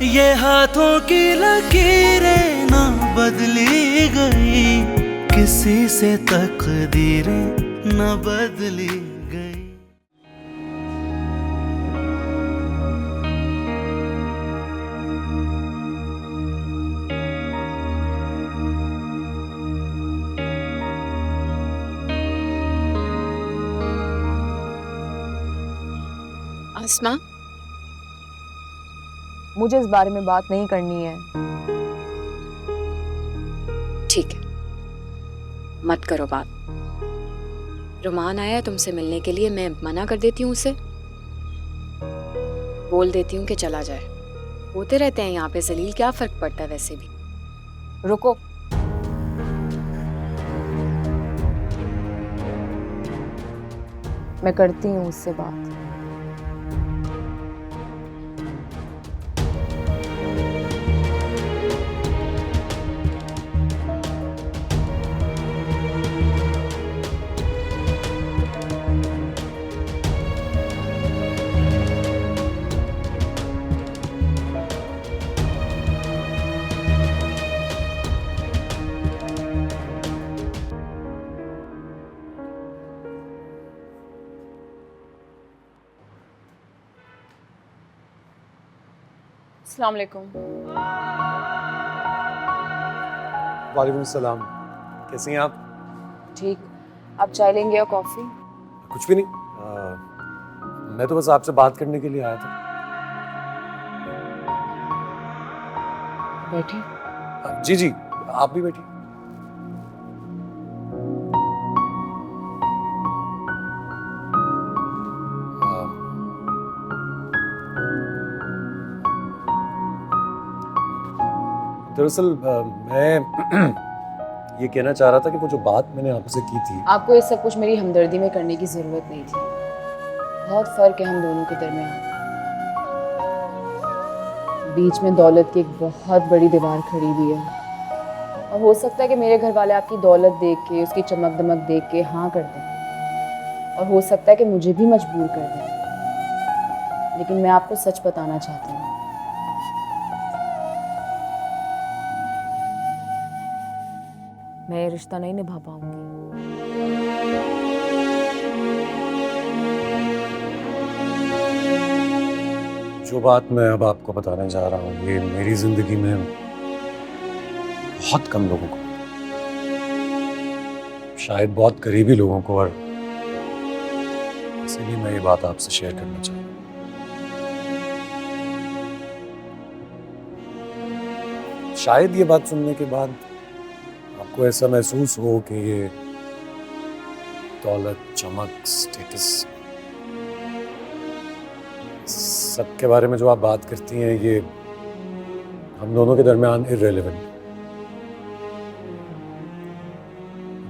ये हाथों की लकीरें ना बदली गई, किसी से तकदीरें ना बदली गई। आसमा, मुझे इस बारे में बात नहीं करनी है। ठीक है, मत करो बात। रुमान आया है तुमसे मिलने के लिए, मैं मना कर देती हूँ उसे, बोल देती हूँ कि चला जाए। होते रहते हैं यहाँ पे जलील, क्या फर्क पड़ता है वैसे भी। रुको, मैं करती हूँ उससे बात। अस्सलाम वालेकुम। वालेकुम सलाम। कैसी हैं आप? ठीक, आप चाय लेंगे या कॉफी? कुछ भी नहीं। मैं तो बस आपसे बात करने के लिए आया था। बैठिए। जी जी, आप भी बैठिए। दरअसल मैं ये कहना चाह रहा था कि वो जो बात मैंने आपसे की थी। आपको ये सब कुछ मेरी हमदर्दी में करने की जरूरत नहीं थी। बहुत फर्क है हम दोनों के दरमियान। बीच में दौलत की एक बहुत बड़ी दीवार खड़ी हुई है, और हो सकता है कि मेरे घर वाले आपकी दौलत देख के, उसकी चमक दमक देख के हाँ कर दें, और हो सकता है कि मुझे भी मजबूर कर दें। लेकिन मैं आपको सच बताना चाहती हूँ, मैं ये रिश्ता नहीं निभा पाऊंगी। जो बात मैं अब आपको बताने जा रहा हूँ, ये मेरी जिंदगी में बहुत कम लोगों को, शायद बहुत करीबी लोगों को, और इसीलिए मैं ये बात आपसे शेयर करना चाहता हूँ। शायद ये बात सुनने के बाद आपको ऐसा महसूस हो कि ये दौलत, चमक, स्टेटस, सब के बारे में जो आप बात करती हैं, ये हम दोनों के दरमियान इररिलेवेंट,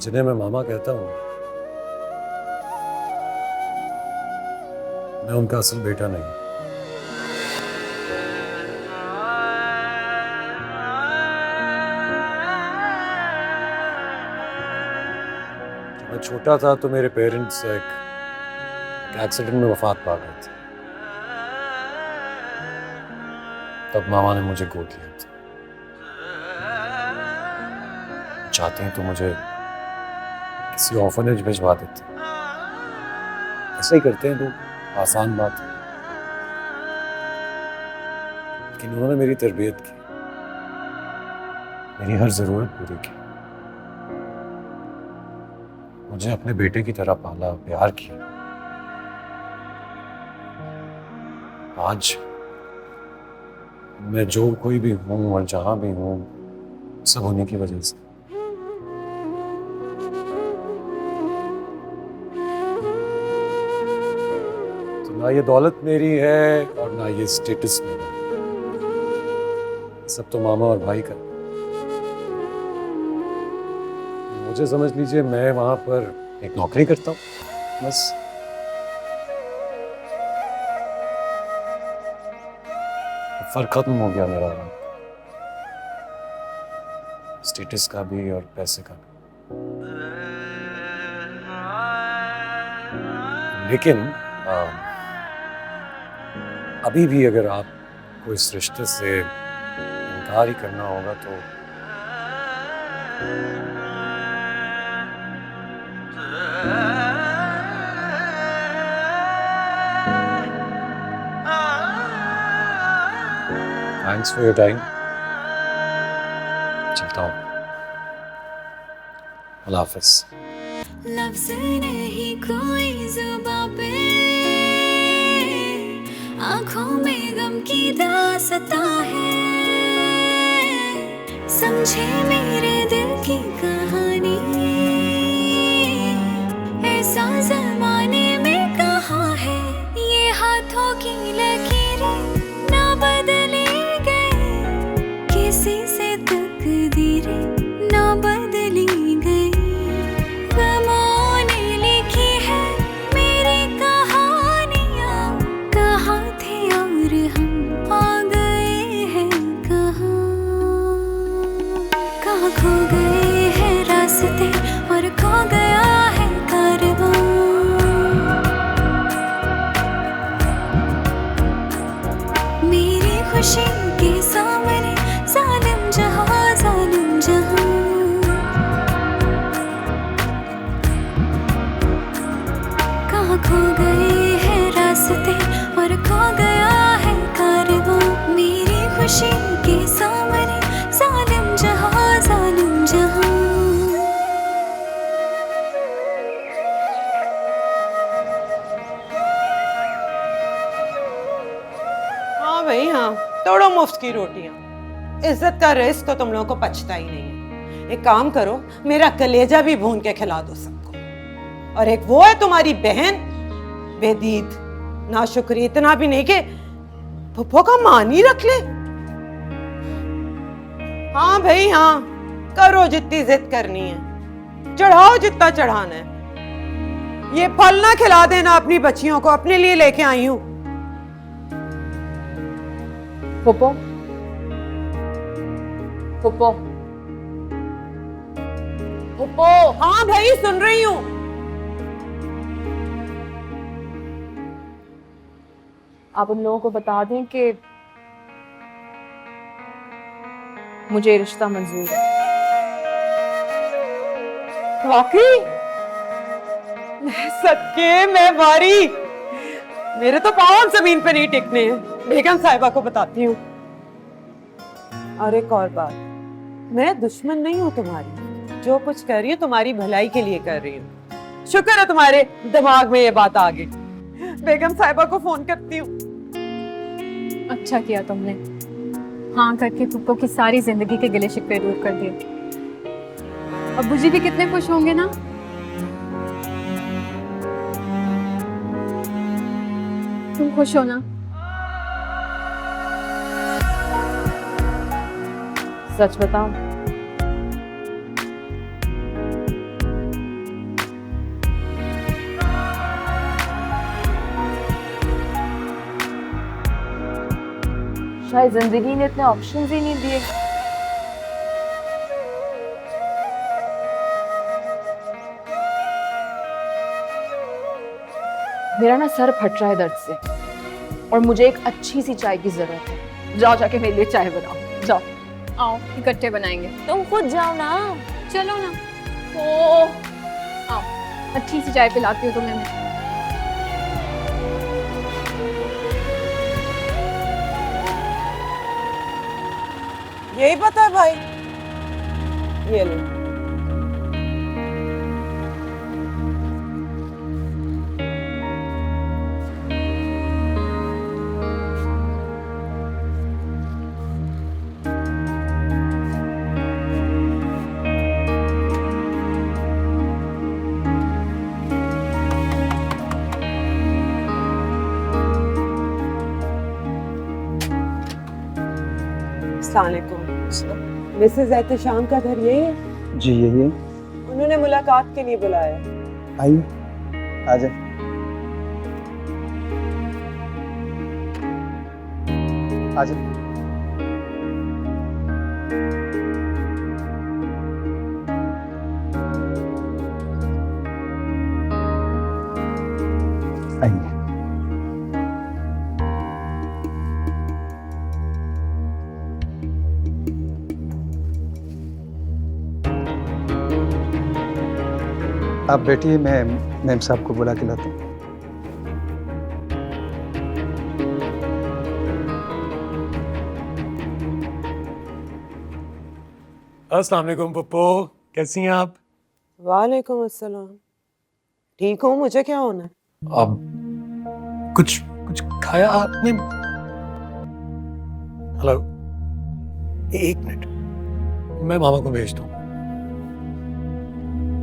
जिन्हें मैं मामा कहता हूँ, मैं उनका असल बेटा नहीं। जब मैं छोटा था तो मेरे पेरेंट्स एक एक्सीडेंट में वफात पा गए थे। तब मामा ने मुझे गोद लिया था। चाहते हैं तो मुझे किसी ऑर्फनेज भिजवा देते। ऐसा ही करते हैं लोग, आसान बात है। लेकिन उन्होंने मेरी तरबियत की, मेरी हर जरूरत पूरी की, मुझे अपने बेटे की तरह पाला, प्यार किया। आज मैं जो कोई भी हूं और जहां भी हूं, सब उन्हीं की वजह से। तो ना ये दौलत मेरी है और ना ये स्टेटस मेरा, सब तो मामा और भाई का। मुझे समझ लीजिए मैं वहां पर एक नौकरी करता हूँ, बस। फर्क खत्म हो गया मेरा, स्टेटस का भी और पैसे का भी। लेकिन अभी भी अगर आप कोई इस रिश्ते से इनकार ही करना होगा तो थैंक्स फॉर योर टाइम। चलता हूँ। अल्लाह हाफिज़। लफ्ज़ नहीं कोई ज़ुबां पे, आँखों में गम की दास्तां है। समझे मेरे दिल की कहानी, ऐसा ज़माने में कहाँ है। ये हाथों की लकीरें ना बदली गई, किसी से तकदीरें ना बदली गई। गमों ने लिखी है मेरी कहानियाँ, कहाँ थे और हम आ गए हैं कहाँ। कहाँ खो गए हैं रास्ते और खो गया है कारवां। मेरी खुशी के सामने जालिम जहाँ, जालिम जहाँ। कहाँ खो गए हैं रास्ते और खो गया है कारवां। मेरी खुशी के सामने जालिम जहाँ, जालिम जहाँ। हाँ भाई हाँ, तोड़ो मुफ्त की रोटियां। इज्जत का रिस्क तो तुम लोगों को पचता ही नहीं है। एक काम करो, मेरा कलेजा भी भून के खिला दो सबको। और एक वो है तुम्हारी बहन बेदीद, नाशुक्री इतना भी नहीं कि फुफ्फो का मान ही रख ले। हाँ भाई हाँ, करो जितनी जिद करनी है, चढ़ाओ जितना चढ़ाना है। ये फल ना खिला देना अपनी बच्चियों को, अपने लिए लेके आई हूं। फुप्पो, फुप्पो, फुप्पो। हाँ भाई सुन रही हूँ। आप उन लोगों को बता दें कि मुझे रिश्ता मंजूर है। वाकई मैं सदके मैं वारी, मेरे तो पाँव जमीन पे नहीं टिकने हैं। बेगम साहिबा को बताती हूँ। और एक और बात, मैं दुश्मन नहीं हूँ तुम्हारी, जो कुछ कर रही हूँ तुम्हारी भलाई के लिए कर रही हूँ। शुक्र है तुम्हारे दिमाग में ये बात आ गई। बेगम साहिबा को फोन करती हूँ। अच्छा किया तुमने, हाँ करके फुप्पो की सारी जिंदगी के गिले शिकवे दूर कर दिए। अब्बू जी भी कितने खुश होंगे ना। तुम खुश हो ना? सच बताऊं, शायद जिंदगी ने इतने ऑप्शंस ही नहीं दिए। मेरा ना सर फट रहा है दर्द से और मुझे एक अच्छी सी चाय की जरूरत है। जाओ जाके मेरे लिए चाय बनाओ, जाओ। आओ इकट्ठे बनाएंगे। तुम खुद जाओ ना। चलो ना। ओ आओ, अच्छी सी चाय पिलाती हूँ तुम्हें मैं। यही पता है भाई, ये लो। अस्सलामुअलैकुम। मिसेज एहतशाम का घर यही है? जी यही है। उन्होंने मुलाकात के लिए बुलाया। आइए, आ जाए। आ जाए। आइए। आप बैठिए, मैं मैम साहब को बुला के लाता हूँ। अस्सलाम वालेकुम पप्पो, कैसी हैं आप? वालेकुम अस्सलाम। ठीक हूँ, मुझे क्या होना है? अब कुछ कुछ खाया आपने? हेलो, एक मिनट, मैं मामा को भेजता हूँ।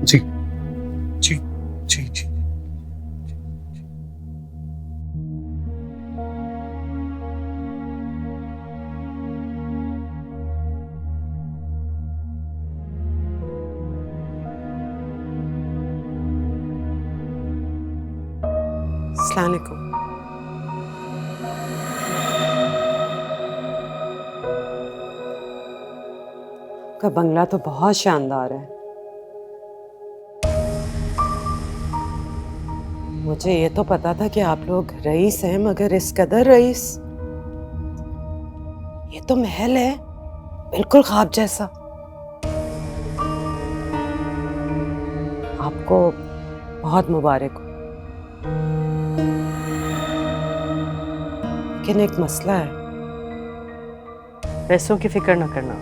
जी जी जी जी। अस्सलाम वालेकुम। का बंगला तो बहुत शानदार है। मुझे ये तो पता था कि आप लोग रईस हैं, मगर इस कदर रईस। ये तो महल है, बिल्कुल ख्वाब जैसा। आपको बहुत मुबारक हो। लेकिन एक मसला है। पैसों की फिक्र न करना।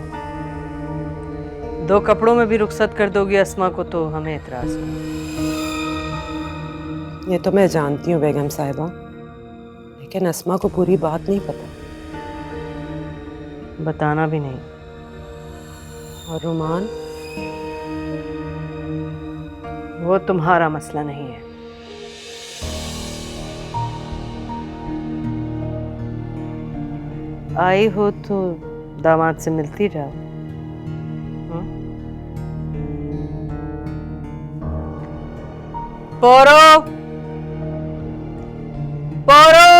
2 कपड़ों में भी रुखसत कर दोगी अस्मा को तो हमें एतराज है। ये तो मैं जानती हूँ बेगम साहिबा, लेकिन अस्मा को पूरी बात नहीं पता। बताना भी नहीं। और रुमान? वो तुम्हारा मसला नहीं है। आई हो तो दामाद से मिलती जाओ। पोरो पोरो,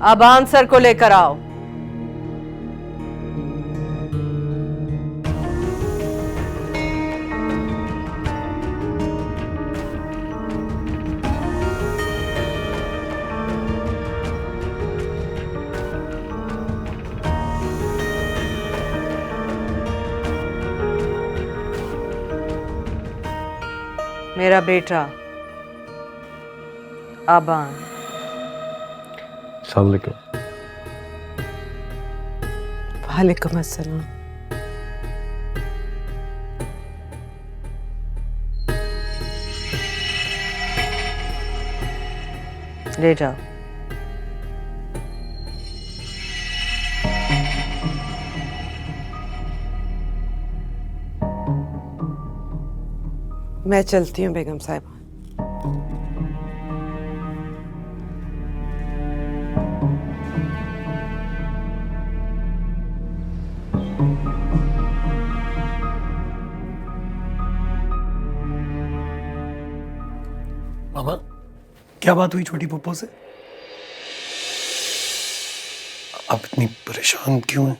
अब आंसर को लेकर आओ। मेरा बेटा आबान। अस्सलाम वालेकुम। वालेकुम अस्सलाम। ले जाओ। मैं चलती हूँ बेगम साहिबा। मामा, क्या बात हुई छोटी पप्पो से? आप इतनी परेशान क्यों हैं?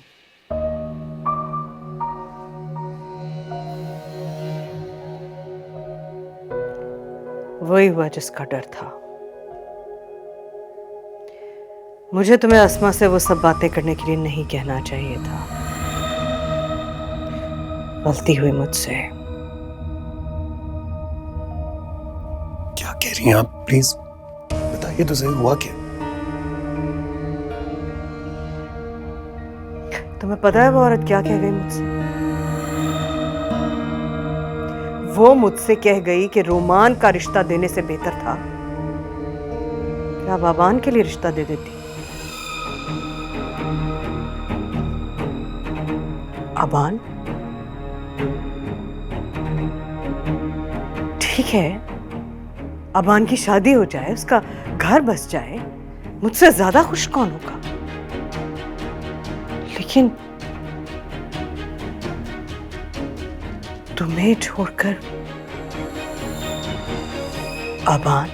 वही हुआ जिसका डर था। मुझे तुम्हें अस्मा से वो सब बातें करने के लिए नहीं कहना चाहिए था। गलती हुई मुझसे। क्या कह रही हैं आप? प्लीज बताइए तो सही, हुआ क्या? तुम्हें पता है वो औरत क्या कह गई मुझसे? वो मुझसे कह गई कि रोमान का रिश्ता देने से बेहतर था कि आप आबान के लिए रिश्ता दे देती। आबान? ठीक है, आबान की शादी हो जाए, उसका घर बस जाए, मुझसे ज्यादा खुश कौन होगा? लेकिन तुम्हें छोड़कर आबान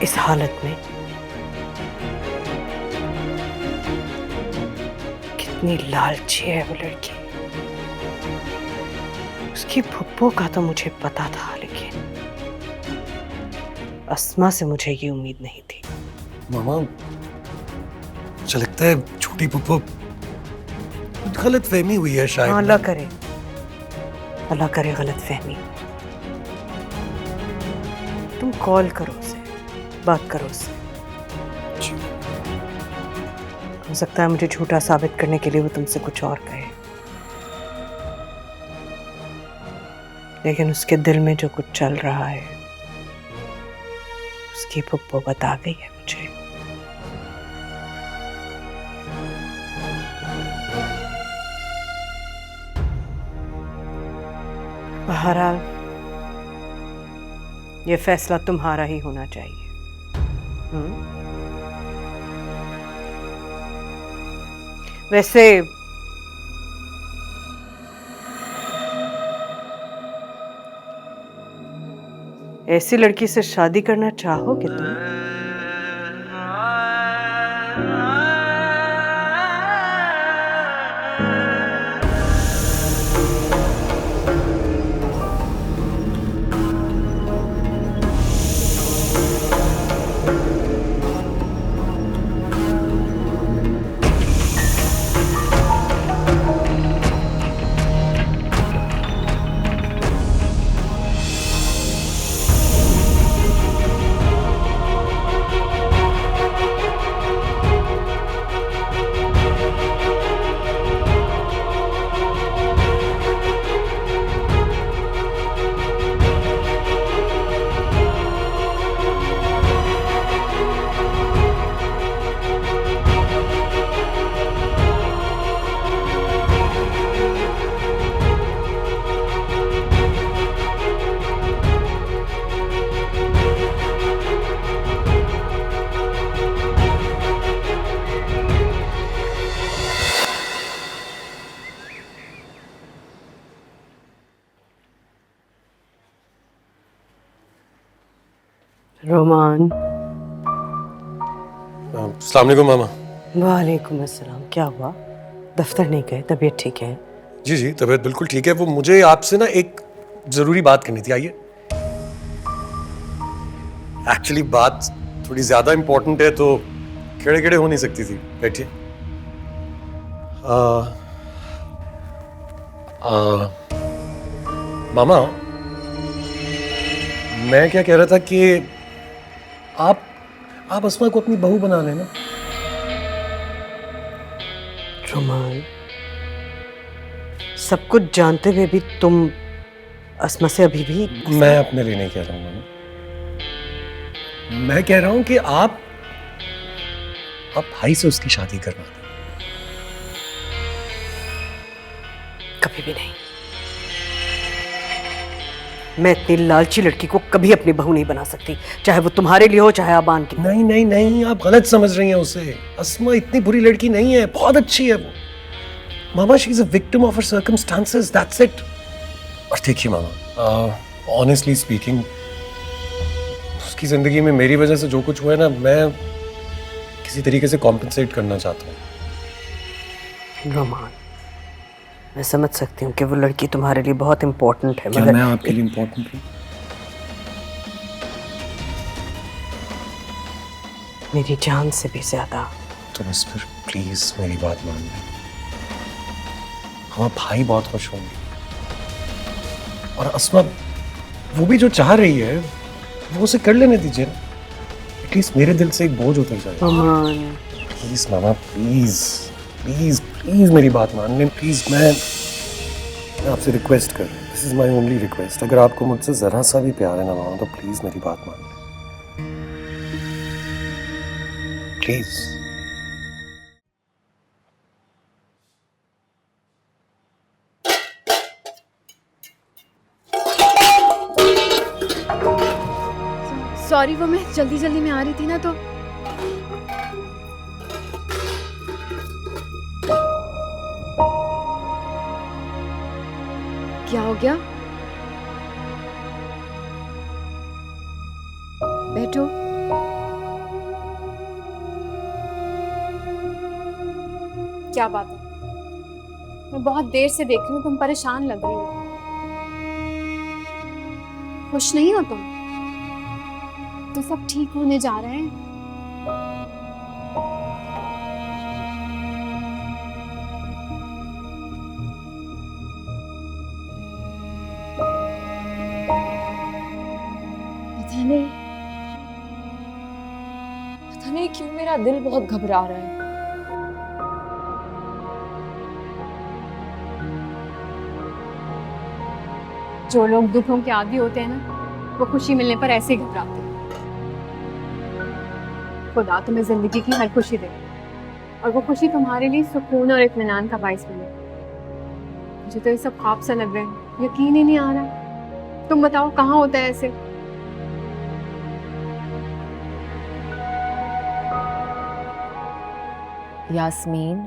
इस हालत में, कितनी लालची है वो लड़की। उसकी फुप्पो का तो मुझे पता था, लेकिन अस्मा से मुझे ये उम्मीद नहीं थी। मामा, मुझे लगता है छोटी पप्पो गलत फहमी हुई है शायद। हाँ, अल्लाह करे अल्लाह करे गलत फहमी। तुम कॉल करो उसे, बात करो उससे। हो सकता है मुझे झूठा साबित करने के लिए वो तुमसे कुछ और कहे, लेकिन उसके दिल में जो कुछ चल रहा है उसकी पुप्पो बता गई है मुझे। बहरहाल ये फैसला तुम्हारा ही होना चाहिए। वैसे ऐसी लड़की से शादी करना चाहोगे तुम? रोमान। अस्सलाम वालेकुम मामा। वालेकुम अस्सलाम। क्या हुआ, दफ्तर नहीं गए? तबीयत ठीक है? जी जी, तबीयत बिल्कुल ठीक है। वो मुझे आपसे ना एक जरूरी बात करनी थी। आइए। एक्चुअली बात थोड़ी ज्यादा इंपॉर्टेंट है, तो खड़े खड़े हो नहीं सकती थी। बैठिए। मामा, मैं क्या कह रहा था कि आप अस्मा को अपनी बहू बना लेना। रोमान, सब कुछ जानते हुए भी तुम अस्मा से अभी भी? मैं अपने लिए नहीं कह रहा हूँ मामा, मैं कह रहा हूं कि आप भाई से उसकी शादी करवा दें। कभी भी नहीं। मैं इतनी लालची लड़की को कभी अपनी बहू नहीं बना सकती, चाहे वो तुम्हारे लिए हो चाहे आबान की। नहीं नहीं नहीं, आप गलत समझ रही हैं उसे। अस्मा इतनी बुरी लड़की नहीं है, बहुत अच्छी है वो। मामा, she is a victim of her circumstances, that's it. और देखिए मामा, ऑनेस्टली स्पीकिंग, उसकी जिंदगी में मेरी वजह से जो कुछ हुआ है ना, मैं किसी तरीके से कॉम्पेंसेट करना चाहता हूँ। रोमान, मैं समझ सकती हूँ कि वो लड़की तुम्हारे लिए बहुत इम्पोर्टेंट है, क्या मगर मैं आपके लिए इम्पोर्टेंट हूँ? मेरी जान से भी ज्यादा। तो बस फिर प्लीज मेरी बात मान लें। हमारा भाई बहुत खुश होंगे, और अस्मा वो भी जो चाह रही है वो उसे कर लेने दीजिए ना। एटलीस्ट मेरे दिल से एक बोझ उतर जाए। रोमान, प्लीज मामा, प्लीज प्लीज प्लीज मेरी बात मान लें। प्लीज, मैं आपसे रिक्वेस्ट कर रहा हूँ। This is my only request. अगर आपको मुझसे जरा सा भी प्यार है ना मामा, तो प्लीज मेरी बात मान लें, प्लीज। सॉरी, वो मैं जल्दी जल्दी में आ रही थी ना, तो क्या हो गया? बैठो। क्या बात है? मैं बहुत देर से देख रही हूँ, तुम परेशान लग रही हो। खुश नहीं हो तुम? तो सब ठीक होने जा रहा है। मेरा दिल बहुत घबरा रहा है। जो लोग दुखों के आदी होते हैं ना, वो खुशी मिलने पर ऐसे ही घबराते हैं। खुदा तुम्हें जिंदगी की हर खुशी दे और वो खुशी तुम्हारे लिए सुकून और इत्मीनान का बाइस बने। मुझे तो ये सब ख्वाब सा लग रहा है, यकीन ही नहीं आ रहा। तुम बताओ कहाँ होता है ऐसे? यास्मीन,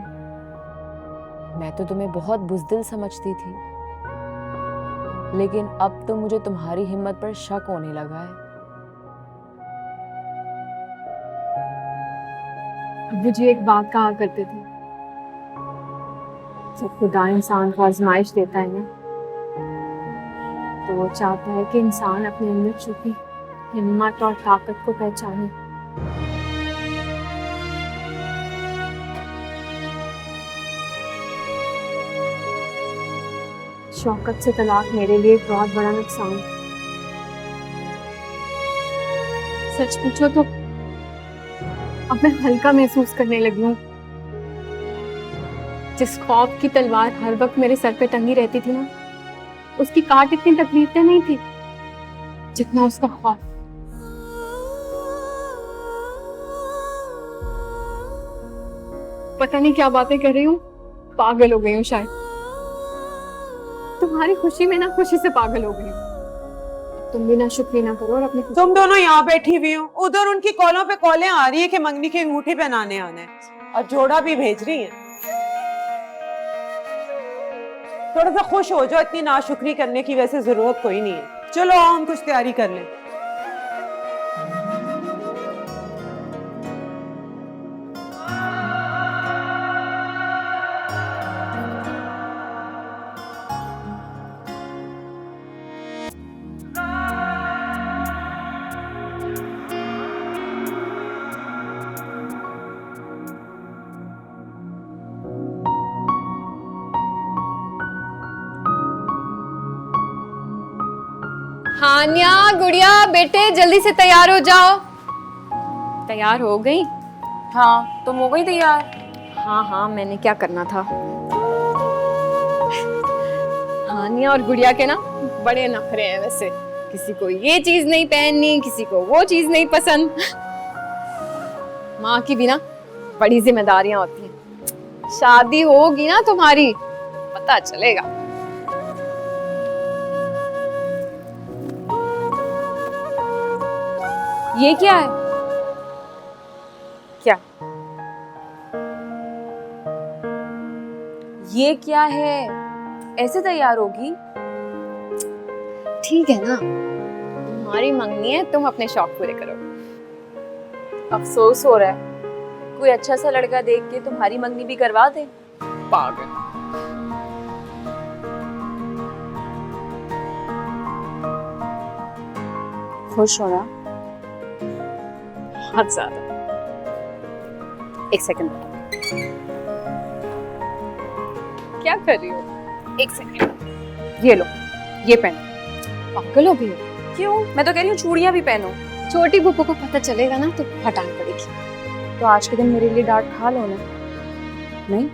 मैं तो तुम्हें बहुत बुज़दिल समझती थी, लेकिन अब तो मुझे तुम्हारी हिम्मत पर शक होने लगा है। अब्बू जी एक बात कहा करते थे, जब खुदा इंसान को आजमाइश देता है ना, तो वो चाहता है कि इंसान अपने अंदर छुपी हिम्मत और ताकत को पहचाने। शौकत से तलाक मेरे लिए एक बहुत बड़ा नुकसान था। सच पूछो तो अब मैं हल्का महसूस करने लगी हूँ। जिस खौफ की तलवार हर वक्त मेरे सर पे टंगी रहती थी ना, उसकी काट इतनी तकलीफ नहीं थी जितना उसका खौफ। पता नहीं क्या बातें कर रही हूँ, पागल हो गई हूँ शायद। तुम्हारी खुशी में ना खुशी से पागल हो गई हूँ। तुम भी ना शुक्रिया ना करो और अपनी तुम दोनों यहाँ बैठी हुई हो, उधर उनकी कॉलों पे कॉलें आ रही है कि मंगनी की अंगूठी पहनाने आना है और जोड़ा भी भेज रही है। थोड़ा सा खुश हो जाओ, इतनी नाशुक्री करने की वैसे जरूरत कोई नहीं है। चलो आओ हम कुछ तैयारी कर लें। हानिया, गुड़िया, बेटे जल्दी से तैयार हो जाओ। तैयार हो गई? हाँ, तुम हो गई तैयार? हाँ हाँ, मैंने क्या करना था। हानिया और गुड़िया के ना बड़े नखरे हैं वैसे। किसी को ये चीज नहीं पहननी, किसी को वो चीज नहीं पसंद। माँ की भी ना बड़ी जिम्मेदारियां होती हैं। शादी होगी ना तुम्हारी, पता चलेगा। ये क्या है? क्या? ये क्या है? ऐसे तैयार होगी? ठीक है ना, तुम्हारी मंगनी है, तुम अपने शौक पूरे करो। अफसोस हो रहा है, कोई अच्छा सा लड़का देख के तुम्हारी मंगनी भी करवा दे। पागल। खुश हो ना? बहुत ज्यादा। एक सेकंड, क्या कर रही हो? एक सेकंड, ये लो, ये पहनो। पागल हो गई हो? क्यों? मैं तो कह रही हूँ चूड़ियां भी पहनो। छोटी बुप्पू को पता चलेगा ना तो हटानी पड़ेगी। तो आज के दिन मेरे लिए डांट खा लो ना। नहीं?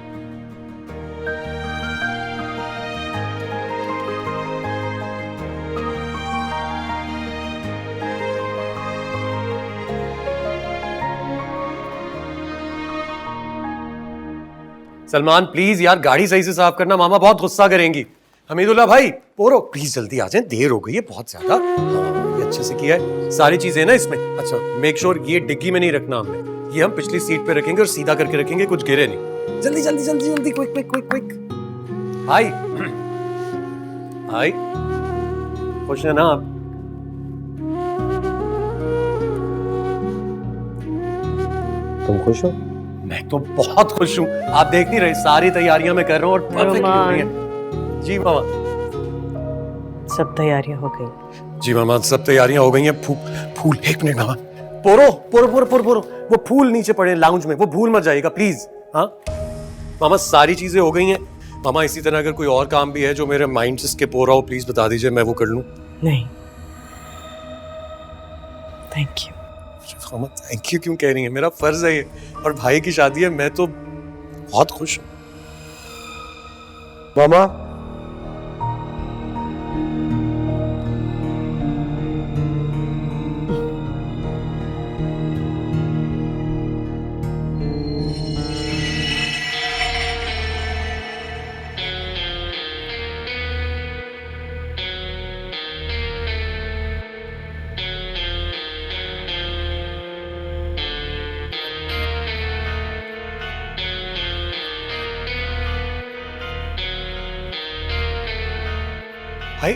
सलमान प्लीज यार गाड़ी सही से साफ करना, मामा बहुत गुस्सा करेंगी। हमीदुल्लाह भाई, पोरो प्लीज जल्दी आ जाएं, देर हो गई है बहुत ज्यादा। हाँ, ये अच्छे से किया है, सारी चीजें ना इसमें। अच्छा मेक श्योर ये डिग्गी में नहीं रखना हमने, ये हम पिछली सीट पे रखेंगे और सीधा करके रखेंगे, कुछ गिरे नहीं। जल्दी जल्दी जल्दी जल्दी, क्विक क्विक क्विक क्विक। हाय हाय, खुश है ना आप? तुम खुश हो? मैं तो बहुत खुश हूँ। आप देख नहीं रहे, सारी तैयारियां मैं कर रहा हूँ और परफेक्ट हो रही हैं। जी मामा। सब तैयारियां हो गई? जी मामा सब तैयारियां हो गई हैं। फूल एक मिनट मामा। पोरो पोरो पोरो पोरो पोरो, वो फूल नीचे पड़े लाउंज में, वो भूल मत जाइएगा प्लीज। हाँ मामा सारी चीजें हो गई हैं। मामा इसी तरह अगर कोई और काम भी है जो मेरे माइंड से स्किप हो रहा हो, प्लीज बता दीजिए, मैं वो कर लूँ। नहीं, thank you. Mama thank you क्यों कह रही है? मेरा फर्ज है ये, और भाई की शादी है, मैं तो बहुत खुश हूँ। मामा भाई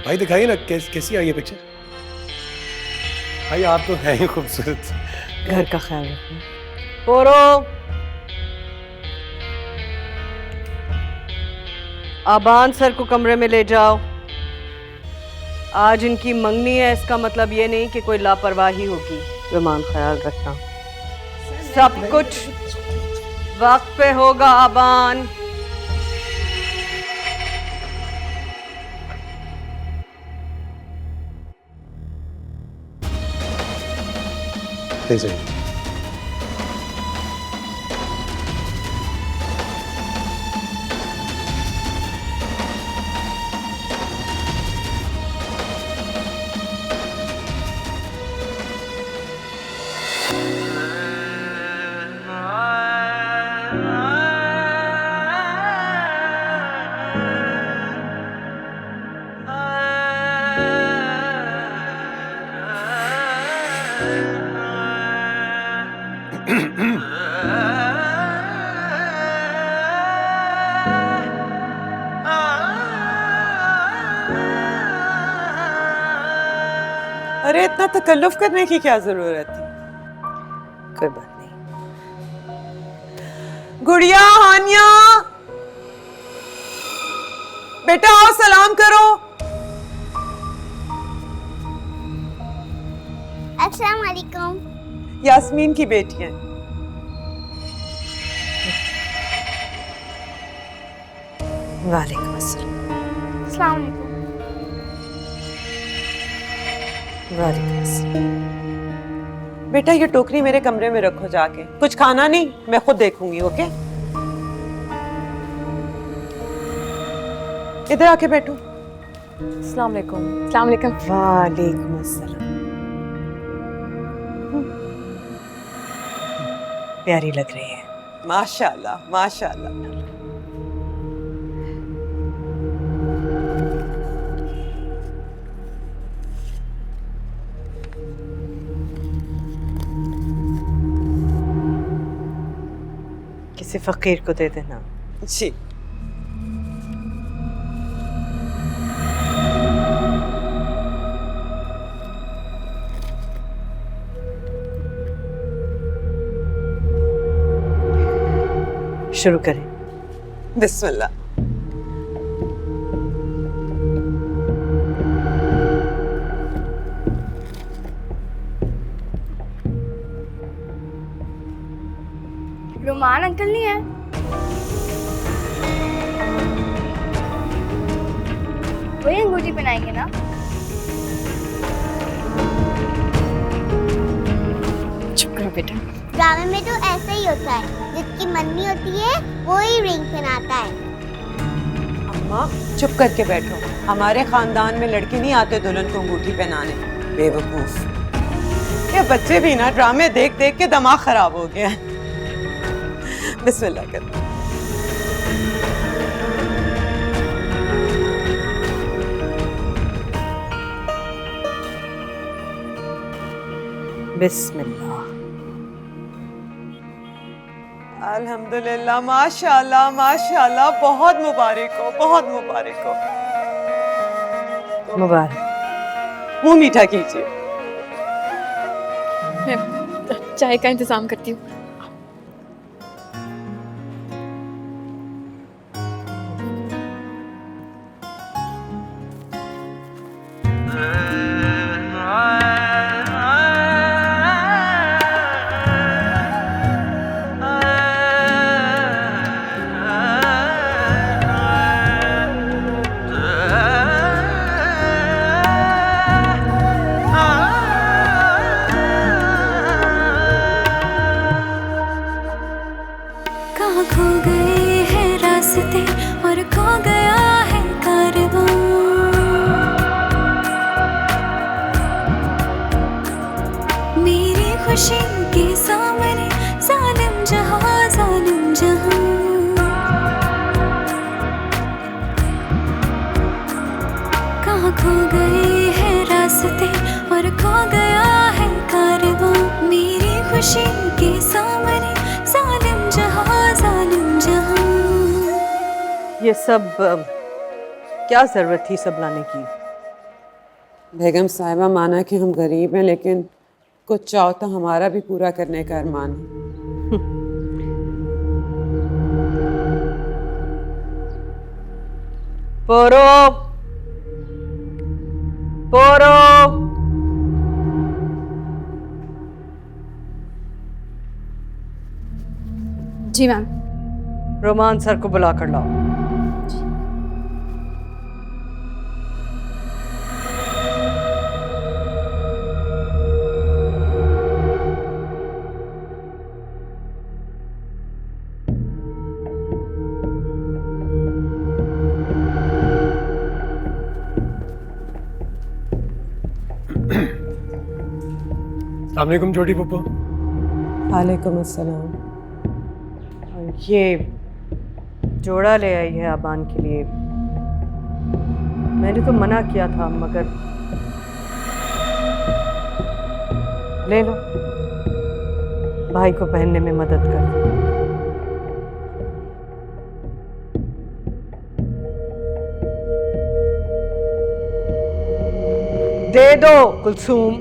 भाई दिखाइए ना कैसी आई है पिक्चर। भाई आप तो हैं ही खूबसूरत। घर का ख्याल रखना। पोरो, आबान सर को कमरे में ले जाओ। आज इनकी मंगनी है, इसका मतलब ये नहीं कि कोई लापरवाही होगी। विमान ख्याल रखना, सब कुछ वक्त पे होगा। आबान सही। अरे इतना तकल्लुफ करने की क्या जरूरत थी? कोई बात नहीं। गुड़िया, हानिया, बेटा आओ सलाम करो। अस्सलाम वालेकुम। यास्मीन की बेटी है। वालेकुम अस्सलाम। अस्सलाम वालेकुम। वालेकुम अस्सलाम। बेटा ये टोकरी मेरे कमरे में रखो जाके, कुछ खाना नहीं, मैं खुद देखूंगी। ओके, इधर आके बैठो। अस्सलाम वालेकुम। अस्सलाम वालेकुम। वालेकुम अस्सलाम। प्यारी लग रही है। माशाल्लाह माशाल्लाह। किसी फकीर को दे देना। जी। शुरू करें। बिस्मिल्लाह। रुमान अंकल नहीं है? वही अंगूठी पहनाएंगे ना? चुप करो बेटा। ड्रामे में तो ऐसा ही होता है, जिसकी मम्मी होती है वो ही रिंग पहनाता है। अम्मा चुप करके बैठो, हमारे खानदान में लड़के नहीं आते दुल्हन को अंगूठी पहनाने। बेवकूफ, ये बच्चे भी ना ड्रामे देख देख के दिमाग खराब हो गया है। बिस्मिल्लाह कर। बिस्मिल्लाह। अल्हम्दुलिल्लाह, माशाल्लाह माशाल्लाह, बहुत मुबारक हो, बहुत मुबारक हो। मुबारक। मुंह मीठा कीजिए। मैं चाय का इंतजाम करती हूँ। कहाँ खो गए हैं रास्ते और खो गया है कारवां। मेरी खुशी के सामने जालिम जहां, जालिम जहां। कहाँ खो गए हैं रास्ते और खो गया है कारवां। मेरी खुशी के सामने जालिम जहां, जालिम जहां। ये सब क्या जरूरत थी सब लाने की? बेगम साहिबा, माना कि हम गरीब हैं, लेकिन कुछ चाहो तो हमारा भी पूरा करने का अरमान है। पोरो पोरो, जी मैम। रोमान सर को बुला कर लाओ। अस्सलामुअलैकुम छोटी पप्पू। वालेकुम अस्सलाम। और ये जोड़ा ले आई है आबान के लिए। मैंने तो मना किया था, मगर ले लो, भाई को पहनने में मदद कर। दे दो कुलसूम।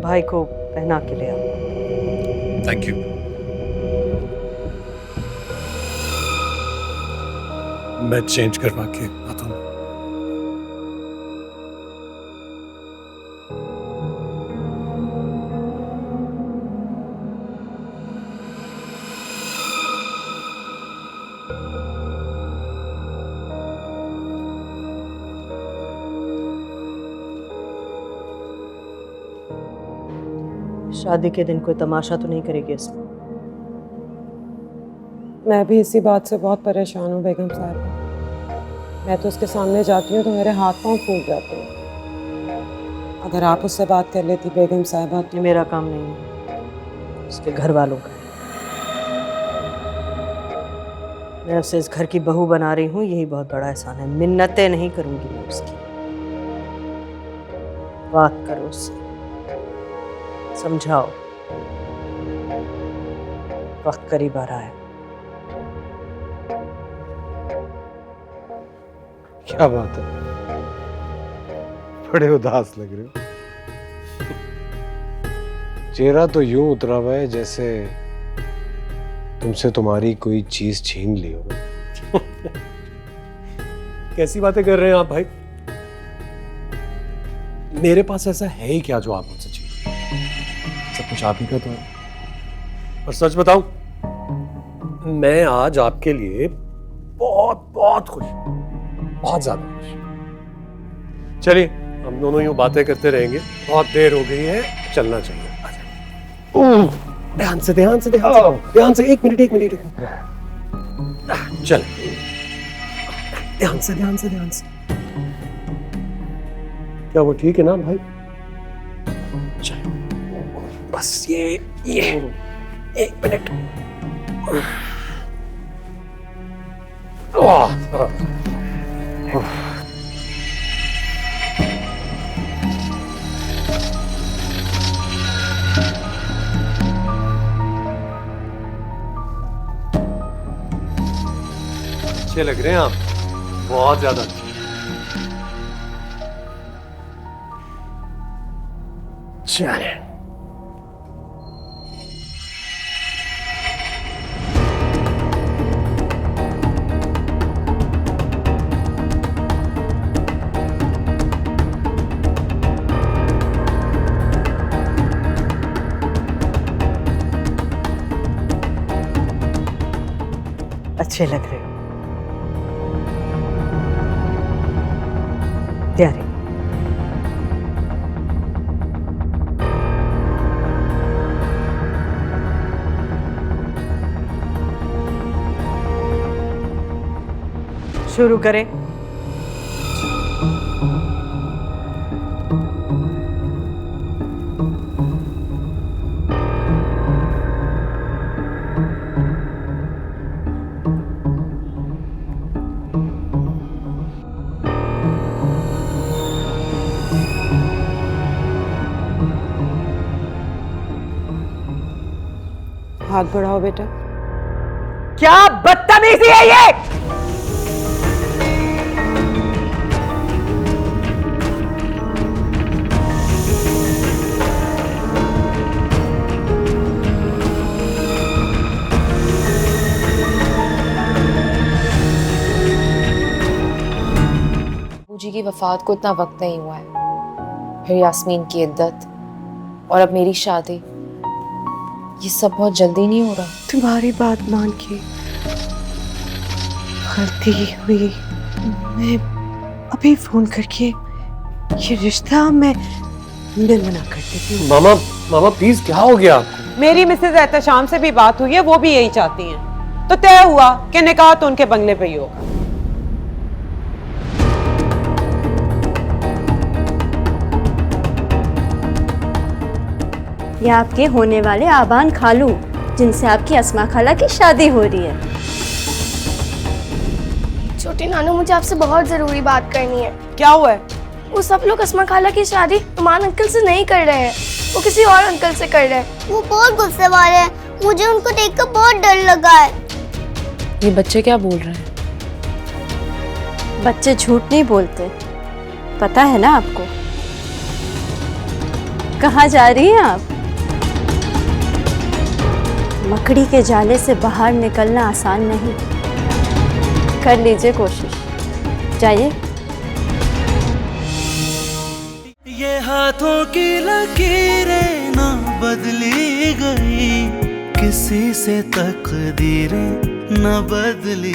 भाई को पहना के ले आओ। Thank you. मैं चेंज करवा के आता हूँ। शादी के दिन कोई तमाशा तो नहीं करेगी इसमें? मैं भी इसी बात से बहुत परेशान हूँ बेगम साहिबा। मैं तो उसके सामने जाती हूँ तो मेरे हाथ पांव फूट जाते हैं। अगर आप उससे बात कर लेती बेगम साहिबा तो। ये मेरा काम नहीं है, उसके घर वालों का है। मैं उसे इस घर की बहू बना रही हूँ, यही बहुत बड़ा एहसान है। मिन्नतें नहीं करूंगी मैं उसकी। बात करो उससे, समझाओ, वक्त करीब आ रहा है। क्या बात है, बड़े उदास लग रहे हो। चेहरा तो यूं उतरा हुआ है जैसे तुमसे तुम्हारी कोई चीज छीन ली हो। कैसी बातें कर रहे हैं आप भाई? मेरे पास ऐसा है ही क्या जो आप मुझसे चाहिए? सब कुछ आप ही का तो है। और सच बताऊं, मैं आज आपके लिए बहुत बहुत खुश हूं, बहुत ज्यादा खुश। चलिए, हम दोनों यूं बातें करते रहेंगे, बहुत देर हो गई है, चलना चाहिए। ध्यान से ध्यान से ध्यान से ध्यान से, एक मिनट चल, ध्यान से ध्यान से ध्यान से। क्या वो ठीक है ना भाई? चलो बस ये एक मिनट। अच्छे लग रहे हैं आप, बहुत ज्यादा अच्छे। चले, अच्छे लग रहे हो, प्यारे। शुरू करें। हाथ बढ़ाओ बेटा। क्या बदतमीजी है ये? जी की वफात को इतना वक्त नहीं हुआ है, फिर यास्मीन की इद्दत और अब मेरी शादी, ये सब बहुत जल्दी नहीं हो रहा। तुम्हारी बात मान के गलती हुई, मैं अभी फोन करके ये रिश्ता मैं मना कर देती हूँ। मामा मामा प्लीज, क्या हो गया आपको? मेरी मिसेज एहतशाम से भी बात हुई है, वो भी यही चाहती हैं। तो तय हुआ कि निकाह तो उनके बंगले पे ही होगा। ये आपके होने वाले आबान खालू, जिनसे आपकी अस्मा खाला की शादी हो रही है। छोटी नानू, मुझे आपसे बहुत जरूरी बात करनी है। क्या हुआ है? वो सब लोग अस्मा खाला की शादी नुमान अंकल से नहीं कर रहे हैं, वो किसी और अंकल से कर रहे हैं। वो बहुत गुस्से वाले हैं, मुझे उनको देखकर बहुत डर लगा है। ये बच्चे क्या बोल रहे हैं? बच्चे झूठ नहीं बोलते, पता है ना आपको। कहाँ जा रही हैं आप? मकड़ी के जाले से बाहर निकलना आसान नहीं, कर लीजिए कोशिश, जाइए। ये हाथों की लकीरें ना बदली गई, किसी से तकदीरें न बदली